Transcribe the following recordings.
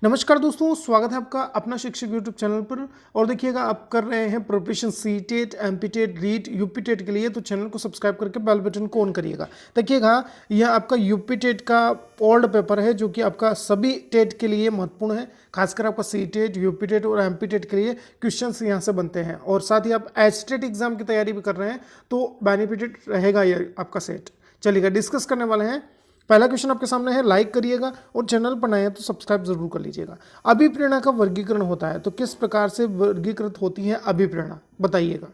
नमस्कार दोस्तों, स्वागत है आपका अपना शिक्षक यूट्यूब चैनल पर। और देखिएगा, आप कर रहे हैं preparation CTET, MPTET, REET, UPTET के लिए, तो चैनल को सब्सक्राइब करके बेल बटन को ऑन करिएगा। देखिएगा, यह आपका यूपीटेट का ओल्ड पेपर है जो कि आपका सभी टेट के लिए महत्वपूर्ण है। खासकर आपका सीटेट, यूपीटेट और एमपीटेट के लिए क्वेश्चंस यहाँ से बनते हैं। और साथ ही आप एचटेट एग्जाम की तैयारी भी कर रहे हैं तो बेनिफिटेड रहेगा ये आपका सेट। चलिएगा, डिस्कस करने वाले हैं। पहला क्वेश्चन आपके सामने है, लाइक करिएगा और चैनल पर नए हैं तो सब्सक्राइब जरूर कर लीजिएगा। अभिप्रेरणा का वर्गीकरण होता है तो किस प्रकार से वर्गीकृत होती है अभिप्रेरणा, बताइएगा।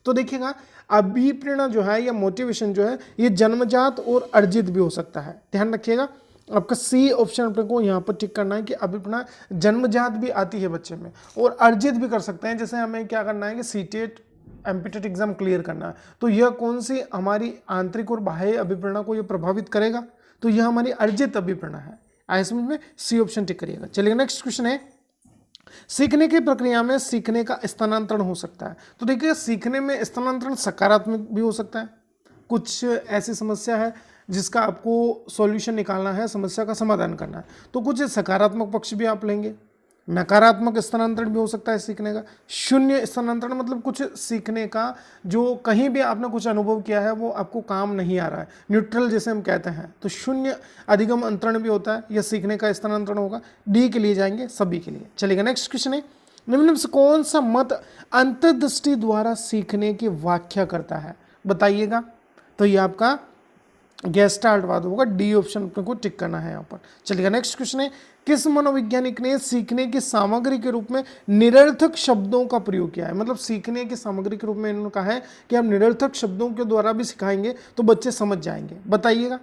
तो देखिएगा, अभिप्रेरणा जो है या मोटिवेशन जो है ये जन्मजात और अर्जित भी हो सकता है। ध्यान रखिएगा, आपका सी ऑप्शन अपने को यहाँ पर टिक करना है कि अभिप्रेरणा जन्मजात भी आती है बच्चे में और अर्जित भी कर सकते हैं। जैसे हमें क्या करना है कि सीटेट एमपीटेट एग्जाम क्लियर करना है, तो यह कौन सी हमारी आंतरिक और बाह्य अभिप्रेरणा को यह प्रभावित करेगा, तो यह हमारी अर्जित अभिप्रेरणा है। आइए समझ में, सी ऑप्शन टिक करिएगा। चलिए नेक्स्ट क्वेश्चन है, सीखने की प्रक्रिया में सीखने का स्थानांतरण हो सकता है। तो देखिए, सीखने में स्थानांतरण सकारात्मक भी हो सकता है। कुछ ऐसी समस्या है जिसका आपको सॉल्यूशन निकालना है, समस्या का समाधान करना है, तो कुछ सकारात्मक पक्ष भी आप लेंगे। नकारात्मक स्थानांतरण भी हो सकता है सीखने का। शून्य स्थानांतरण मतलब कुछ सीखने का जो कहीं भी आपने कुछ अनुभव किया है वो आपको काम नहीं आ रहा है, न्यूट्रल जैसे हम कहते हैं, तो शून्य अधिगम अंतरण भी होता है। यह सीखने का स्थानांतरण होगा। डी के लिए जाएंगे सभी के लिए। चलेगा, नेक्स्ट क्वेश्चन है, निम्न से कौन सा मत अंतर्दृष्टि द्वारा सीखने की व्याख्या करता है, बताइएगा। तो ये आपका गेस्टाल्टवाद होगा। डी ऑप्शन अपने को टिक करना है यहाँ पर। चलिएगा, नेक्स्ट क्वेश्चन है, किस मनोवैज्ञानिक ने सीखने की सामग्री के रूप में निरर्थक शब्दों का प्रयोग किया है। मतलब सीखने की सामग्री के रूप में इन्होंने कहा है कि हम निरर्थक शब्दों के द्वारा भी सिखाएंगे तो बच्चे समझ जाएंगे, बताइएगा।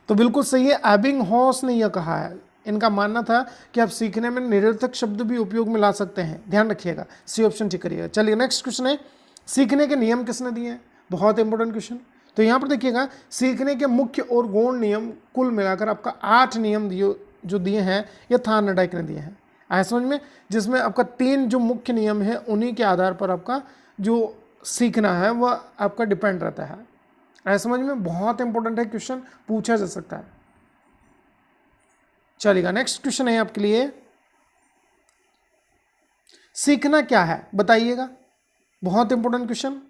तो बिल्कुल सही है, एबिंगहॉस ने यह कहा है। इनका मानना था कि आप सीखने में निरर्थक शब्द भी उपयोग में ला सकते हैं। ध्यान रखिएगा, सी ऑप्शन टिक करिएगा। चलिए, नेक्स्ट क्वेश्चन है, सीखने के नियम किसने दिए हैं, बहुत इंपॉर्टेंट क्वेश्चन। तो यहाँ पर देखिएगा, सीखने के मुख्य और गौण नियम कुल मिलाकर आपका 8 नियम जो दिए हैं ये थार्नडाइक ने दिए हैं। आया समझ में, जिसमें आपका 3 जो मुख्य नियम है उन्हीं के आधार पर आपका जो सीखना है वह आपका डिपेंड रहता है। आया समझ में, बहुत इंपॉर्टेंट है, क्वेश्चन पूछा जा सकता है। चलेगा, नेक्स्ट क्वेश्चन है आपके लिए, सीखना क्या है, बताइएगा। बहुत इंपॉर्टेंट क्वेश्चन।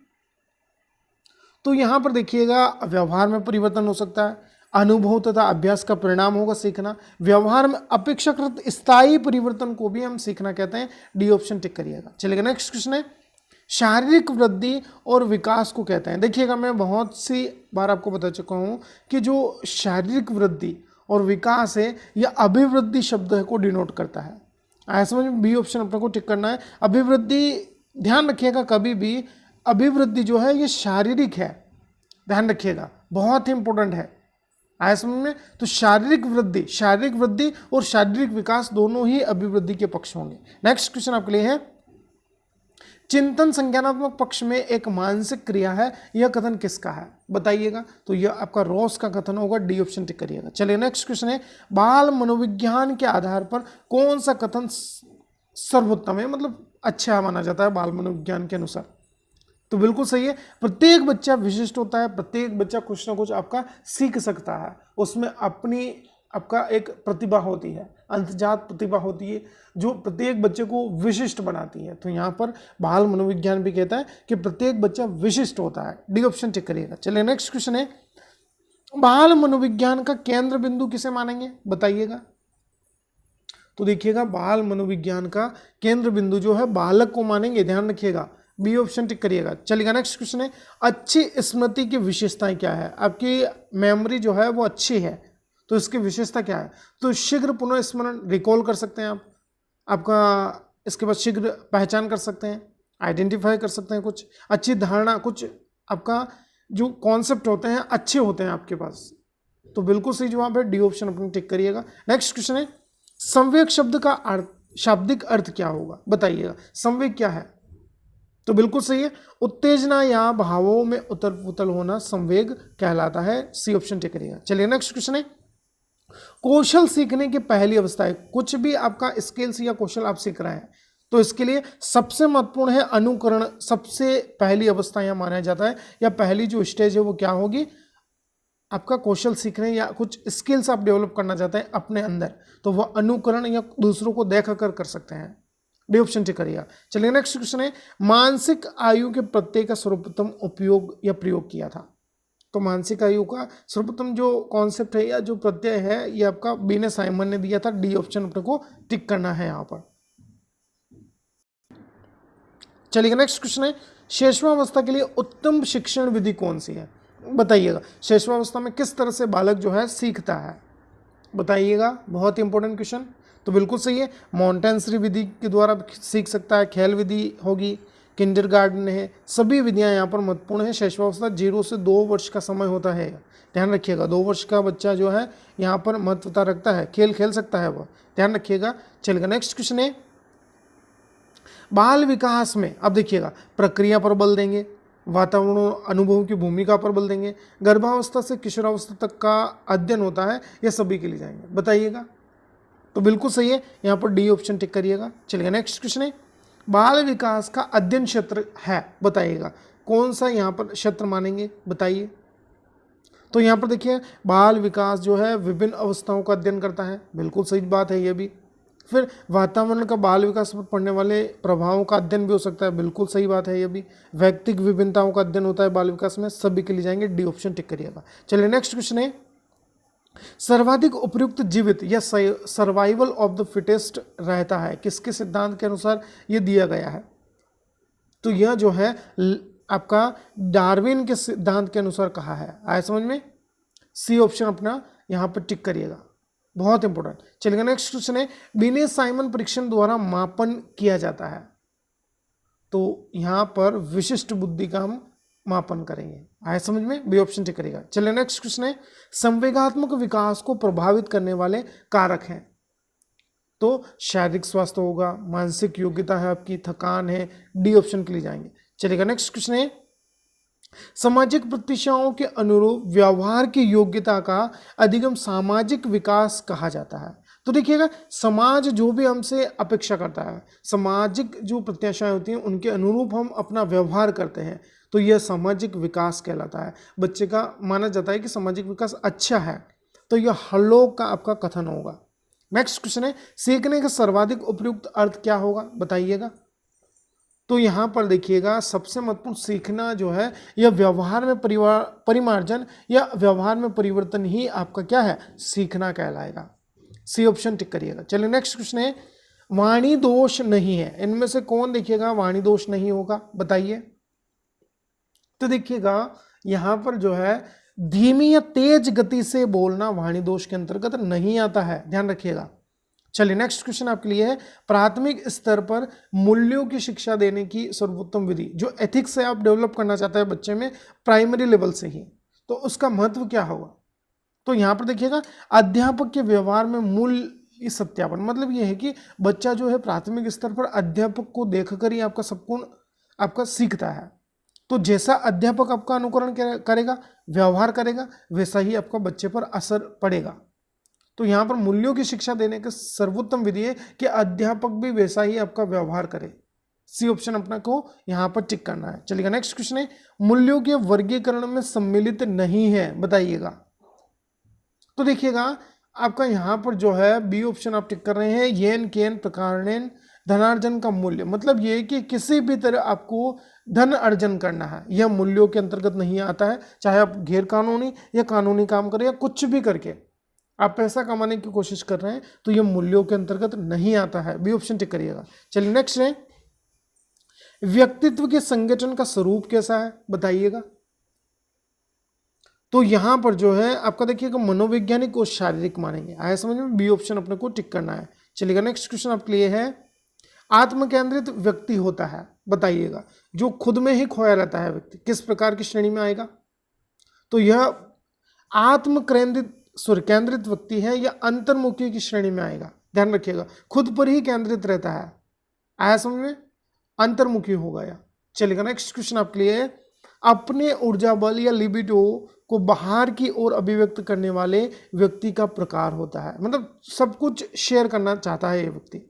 तो यहां पर देखिएगा, व्यवहार में परिवर्तन हो सकता है, अनुभव तथा अभ्यास का परिणाम होगा सीखना। व्यवहार में अपेक्षाकृत स्थायी परिवर्तन को भी हम सीखना कहते हैं। डी ऑप्शन टिक करिएगा। चलिएगा, नेक्स्ट क्वेश्चन है, शारीरिक वृद्धि और विकास को कहते हैं। देखिएगा, मैं बहुत सी बार आपको बता चुका हूं कि जो शारीरिक वृद्धि और विकास है यह अभिवृद्धि शब्द को डिनोट करता है। आया समझ में, बी ऑप्शन अपने को टिक करना है। अभिवृद्धि, ध्यान रखिएगा, कभी भी अभिवृद्धि जो है ये शारीरिक है, ध्यान रखिएगा, बहुत ही इंपॉर्टेंट है। आया समझ में, तो शारीरिक वृद्धि और शारीरिक विकास दोनों ही अभिवृद्धि के पक्ष होंगे। नेक्स्ट क्वेश्चन आपके लिए है, चिंतन संज्ञानात्मक पक्ष में एक मानसिक क्रिया है, यह कथन किसका है, बताइएगा। तो यह आपका रॉस का कथन होगा। डी ऑप्शन टिक करिएगा। चलिए, नेक्स्ट क्वेश्चन है, बाल मनोविज्ञान के आधार पर कौन सा कथन सर्वोत्तम है, मतलब अच्छा माना जाता है बाल मनोविज्ञान के अनुसार। तो बिल्कुल सही है, प्रत्येक बच्चा विशिष्ट होता है, प्रत्येक बच्चा कुछ ना कुछ आपका सीख सकता है, उसमें अपनी आपका एक प्रतिभा होती है, अंतर्जात प्रतिभा होती है जो प्रत्येक बच्चे को विशिष्ट बनाती है। तो यहाँ पर बाल मनोविज्ञान भी कहता है कि प्रत्येक बच्चा विशिष्ट होता है। डी ऑप्शन टिक करिएगा। चलिए, नेक्स्ट क्वेश्चन है, बाल मनोविज्ञान का केंद्र बिंदु किसे मानेंगे, बताइएगा। तो देखिएगा, बाल मनोविज्ञान का केंद्र बिंदु जो है बालक को मानेंगे, ध्यान रखिएगा। बी ऑप्शन टिक करिएगा। चलिएगा, नेक्स्ट क्वेश्चन है, अच्छी स्मृति की विशेषताएं क्या है। आपकी मेमोरी जो है वो अच्छी है, तो इसकी विशेषता क्या है। तो शीघ्र पुनः स्मरण, रिकॉल कर सकते हैं आप, आपका इसके बाद शीघ्र पहचान कर सकते हैं, आइडेंटिफाई कर सकते हैं, कुछ अच्छी धारणा, कुछ आपका जो कॉन्सेप्ट होते हैं अच्छे होते हैं आपके पास। तो बिल्कुल सही जवाब है, डी ऑप्शन अपने टिक करिएगा। नेक्स्ट क्वेश्चन है, संवेग शब्द का शाब्दिक अर्थ क्या होगा, बताइएगा। संवेग क्या है, तो बिल्कुल सही है, उत्तेजना या भावों में उथल पुथल होना संवेग कहलाता है। सी ऑप्शन टिक करिएगा। चलिए, नेक्स्ट क्वेश्चन है, कौशल सीखने की पहली अवस्था है। कुछ भी आपका स्किल्स या कौशल आप सीख रहे हैं तो इसके लिए सबसे महत्वपूर्ण है अनुकरण। सबसे पहली अवस्था यह माना जाता है या पहली जो स्टेज है वो क्या होगी, आपका कौशल सीख रहे हैं या कुछ स्किल्स आप डेवलप करना चाहते हैं अपने अंदर, तो वह अनुकरण या दूसरों को देख कर सकते हैं। डी ऑप्शन टिक करिएगा। चलिए नेक्स्ट क्वेश्चन है, मानसिक आयु के प्रत्यय का सर्वप्रथम उपयोग या प्रयोग किया था। तो मानसिक आयु का सर्वप्रथम जो कॉन्सेप्ट है या जो प्रत्यय है ये आपका बीने साइमन ने दिया था। डी ऑप्शन अपने को टिक करना है यहाँ पर। चलिए नेक्स्ट क्वेश्चन है, शैशवावस्था के लिए उत्तम शिक्षण विधि कौन सी है, बताइएगा। शैशवावस्था में किस तरह से बालक जो है सीखता है, बताइएगा। बहुत ही इंपॉर्टेंट क्वेश्चन। तो बिल्कुल सही है, मॉन्टेसरी विधि के द्वारा सीख सकता है, खेल विधि होगी, किंडरगार्टन है, सभी विधियां यहाँ पर महत्वपूर्ण है। शैशवावस्था 0 से 2 वर्ष का समय होता है, ध्यान रखिएगा। 2 वर्ष का बच्चा जो है यहाँ पर महत्वता रखता है, खेल खेल सकता है वह, ध्यान रखिएगा। चलिएगा नेक्स्ट क्वेश्चन है, बाल विकास में अब देखिएगा प्रक्रिया पर बल देंगे, वातावरण अनुभव की भूमिका पर बल देंगे, गर्भावस्था से किशोरावस्था तक का अध्ययन होता है, यह सभी के लिए जाएंगे, बताइएगा। तो बिल्कुल सही है, यहाँ पर डी ऑप्शन टिक करिएगा। चलिएगा नेक्स्ट क्वेश्चन है, बाल विकास का अध्ययन क्षेत्र है, बताइएगा कौन सा यहाँ पर क्षेत्र मानेंगे, बताइए। तो यहाँ पर देखिए बाल विकास जो है विभिन्न अवस्थाओं का अध्ययन करता है, बिल्कुल सही बात है ये भी। फिर वातावरण का बाल विकास पर पड़ने वाले प्रभावों का अध्ययन भी हो सकता है, बिल्कुल सही बात है ये भी। व्यक्तिगत विभिन्नताओं का अध्ययन होता है बाल विकास में, सभी के लिए जाएंगे, डी ऑप्शन टिक करिएगा। चलिए नेक्स्ट क्वेश्चन है, सर्वाधिक उपयुक्त जीवित या सर्वाइवल ऑफ द फिटेस्ट रहता है, किसके सिद्धांत के अनुसार ये दिया गया है। तो यह जो है आपका डार्विन के सिद्धांत के अनुसार कहा है, आया समझ में। सी ऑप्शन अपना यहाँ पर टिक करिएगा, बहुत इंपॉर्टेंट। चलिए नेक्स्ट क्वेश्चन है, बीने साइमन परीक्षण द्वारा मापन किया जाता है, तो यहाँ पर विशिष्ट बुद्धि का हम मापन करेंगे, आया समझ में, बी ऑप्शन टिक करेगा। चलिए नेक्स्ट क्वेश्चन है, संवेगात्मक विकास को प्रभावित करने वाले कारक हैं, तो शारीरिक स्वास्थ्य होगा, मानसिक योग्यता है आपकी, थकान है, डी ऑप्शन के लिए जाएंगे। चलिएगा नेक्स्ट क्वेश्चन है, सामाजिक प्रत्याशाओं के अनुरूप व्यवहार की योग्यता का अधिगम सामाजिक विकास कहा जाता है। तो देखिएगा समाज जो भी हमसे अपेक्षा करता है, सामाजिक जो प्रत्याशाएं होती हैं उनके अनुरूप हम अपना व्यवहार करते हैं, तो यह सामाजिक विकास कहलाता है। बच्चे का माना जाता है कि सामाजिक विकास अच्छा है, तो यह हरलोक का आपका कथन होगा। नेक्स्ट क्वेश्चन है, सीखने का सर्वाधिक उपयुक्त अर्थ क्या होगा, बताइएगा। तो यहाँ पर देखिएगा सबसे महत्वपूर्ण सीखना जो है यह व्यवहार में परिमार्जन या व्यवहार में परिवर्तन ही आपका क्या है, सीखना कहलाएगा। सी ऑप्शन टिक करिएगा। चलिए नेक्स्ट क्वेश्चन है, वाणी दोष नहीं है, इनमें से कौन देखिएगा वाणी दोष नहीं होगा, बताइए। तो देखिएगा यहाँ पर जो है धीमी या तेज गति से बोलना वाणी दोष के अंतर्गत नहीं आता है, ध्यान रखिएगा। चलिए नेक्स्ट क्वेश्चन आपके लिए है, प्राथमिक स्तर पर मूल्यों की शिक्षा देने की सर्वोत्तम विधि, जो एथिक्स है आप डेवलप करना चाहते हैं बच्चे में प्राइमरी लेवल से ही, तो उसका महत्व क्या होगा। तो यहाँ पर देखिएगा अध्यापक के व्यवहार में मूल्य सत्यापन, मतलब ये है कि बच्चा जो है प्राथमिक स्तर पर अध्यापक को देखकर ही आपका संपूर्ण आपका सीखता है। तो जैसा अध्यापक आपका अनुकरण करेगा, व्यवहार करेगा, वैसा ही आपका बच्चे पर असर पड़ेगा। तो यहाँ पर मूल्यों की शिक्षा देने का सर्वोत्तम विधि है कि अध्यापक भी वैसा ही आपका व्यवहार करे। सी ऑप्शन अपना को यहाँ पर टिक करना है। चलिएगा नेक्स्ट क्वेश्चन है, मूल्यों के वर्गीकरण में सम्मिलित नहीं है, बताइएगा। तो देखिएगा आपका यहाँ पर जो है बी ऑप्शन आप टिक कर रहे हैं, येन केन प्रकारेण धनार्जन का मूल्य, मतलब ये कि किसी भी तरह आपको धन अर्जन करना है, यह मूल्यों के अंतर्गत नहीं आता है। चाहे आप गैर कानूनी या कानूनी काम करें या कुछ भी करके आप पैसा कमाने की कोशिश कर रहे हैं, तो यह मूल्यों के अंतर्गत नहीं आता है, बी ऑप्शन टिक करिएगा। चलिए नेक्स्ट है, व्यक्तित्व के संगठन का स्वरूप कैसा है, बताइएगा। तो यहां पर जो है आपका देखिएगा मनोवैज्ञानिक और शारीरिक मानेंगे, आया समझ में, बी ऑप्शन अपने को टिक करना है। चलिएगा नेक्स्ट क्वेश्चन आपके लिए है, आत्मकेंद्रित व्यक्ति होता है, बताइएगा। जो खुद में ही खोया रहता है व्यक्ति किस प्रकार की श्रेणी में आएगा। तो यह केंद्रित व्यक्ति है या अंतर्मुखी की श्रेणी में आएगा, ध्यान रखिएगा। खुद पर ही केंद्रित रहता है, आया समझ में, अंतर्मुखी होगा या। चलिएगा नेक्स्ट क्वेश्चन आपके लिए है, अपने ऊर्जा बल या लिबिडो को बाहर की ओर अभिव्यक्त करने वाले व्यक्ति का प्रकार होता है, मतलब सब कुछ शेयर करना चाहता है ये व्यक्ति।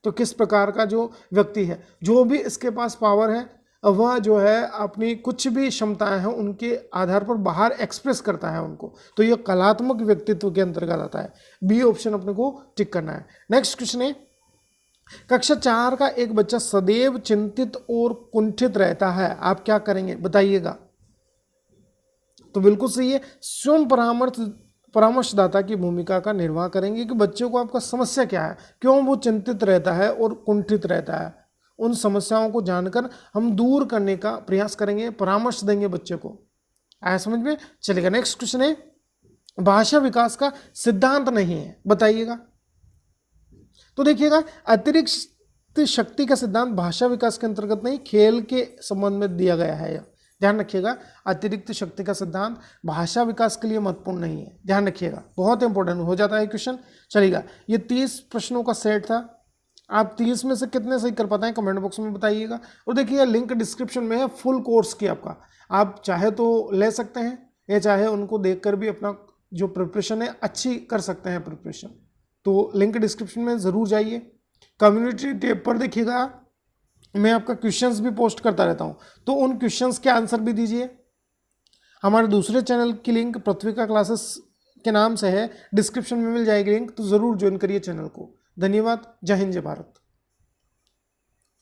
तो किस प्रकार का जो व्यक्ति है, जो भी इसके पास पावर है वह जो है अपनी कुछ भी क्षमताएं हैं उनके आधार पर बाहर एक्सप्रेस करता है उनको, तो यह कलात्मक व्यक्तित्व के अंतर्गत आता है। बी ऑप्शन अपने को टिक करना है। नेक्स्ट क्वेश्चन है, कक्षा 4 का एक बच्चा सदैव चिंतित और कुंठित रहता है, आप क्या करेंगे बताइएगा। तो बिल्कुल सही है, स्वयं परामर्शदाता की भूमिका का निर्वाह करेंगे कि बच्चों को आपका समस्या क्या है, क्यों वो चिंतित रहता है और कुंठित रहता है। उन समस्याओं को जानकर हम दूर करने का प्रयास करेंगे, परामर्श देंगे बच्चे को। आया समझ में? चलेगा। नेक्स्ट क्वेश्चन है, भाषा विकास का सिद्धांत नहीं है, बताइएगा। तो देखिएगा, अतिरिक्त शक्ति का सिद्धांत भाषा विकास के अंतर्गत नहीं, खेल के संबंध में दिया गया है। ध्यान रखिएगा, अतिरिक्त शक्ति का सिद्धांत भाषा विकास के लिए महत्वपूर्ण नहीं है, ध्यान रखिएगा, बहुत इंपॉर्टेंट हो जाता है क्वेश्चन। चलेगा, ये 30 प्रश्नों का सेट था। आप 30 में से कितने सही कर पाते हैं कमेंट बॉक्स में बताइएगा। और देखिए लिंक डिस्क्रिप्शन में है फुल कोर्स की आपका, आप चाहे तो ले सकते हैं या चाहे उनको देखकर भी अपना जो प्रिपरेशन है अच्छी कर सकते हैं प्रिपरेशन। तो लिंक डिस्क्रिप्शन में ज़रूर जाइए। कम्युनिटी टैब पर देखिएगा, मैं आपका क्वेश्चंस भी पोस्ट करता रहता हूँ, तो उन क्वेश्चंस के आंसर भी दीजिए। हमारे दूसरे चैनल की लिंक पृथ्वी का क्लासेस के नाम से है, डिस्क्रिप्शन में मिल जाएगी लिंक, तो ज़रूर ज्वाइन करिए चैनल को। धन्यवाद। जय हिंद, जय भारत।